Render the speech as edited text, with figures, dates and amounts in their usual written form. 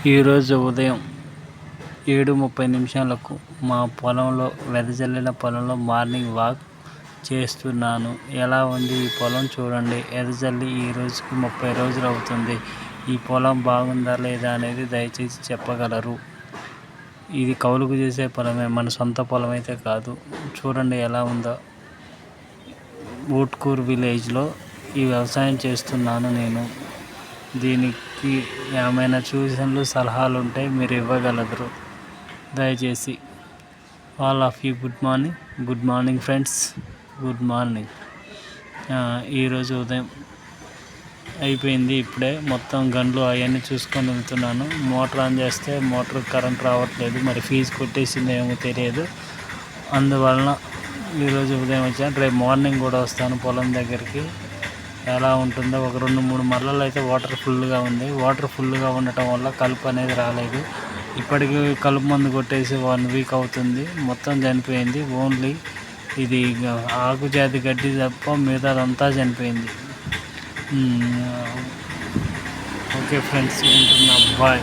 ఈరోజు ఉదయం 7:30 మా పొలంలో వెదజల్లిన పొలంలో మార్నింగ్ వాక్ చేస్తున్నాను. ఎలా ఉంది ఈ పొలం చూడండి. వెదజల్లి ఈ రోజుకి 30 రోజులు అవుతుంది. ఈ పొలం బాగుందా లేదా అనేది దయచేసి చెప్పగలరు. ఇది కౌలుకు చేసే పొలమే, మన సొంత పొలం అయితే కాదు. చూడండి ఎలా ఉందో. ఊట్కూరు విలేజ్లో ఈ వ్యవసాయం చేస్తున్నాను నేను. దీనికి ఏమైనా సూచనలు సలహాలు ఉంటే మీరు ఇవ్వగలరు దయచేసి. All of you good morning friends, good morning. ఈరోజు ఉదయం అయిపోయింది. ఇప్పుడే మొత్తం గన్లు అవన్నీ చూసుకొని వెళ్తున్నాను. మోటార్ ఆన్ చేస్తే మోటార్ కరెంట్ రావట్లేదు. మరి ఫీజు కొట్టేసిందో ఏమో తెలియదు. అందువలన ఈరోజు ఉదయం వచ్చాను. రేపు మార్నింగ్ కూడా వస్తాను పొలం దగ్గరికి. ఎలా ఉంటుందో ఒక 2-3 మరలలో అయితే వాటర్ ఫుల్గా ఉంది. వాటర్ ఫుల్గా ఉండటం వల్ల కలుపు అనేది రాలేదు. ఇప్పటికీ కలుపు మందు కొట్టేసి 1 వీక్ అవుతుంది. మొత్తం చనిపోయింది. ఓన్లీ ఇది ఆకు జాతి గడ్డి తప్ప మిగతాదంతా చనిపోయింది. ఓకే ఫ్రెండ్స్, ఉంటున్నా, బాయ్.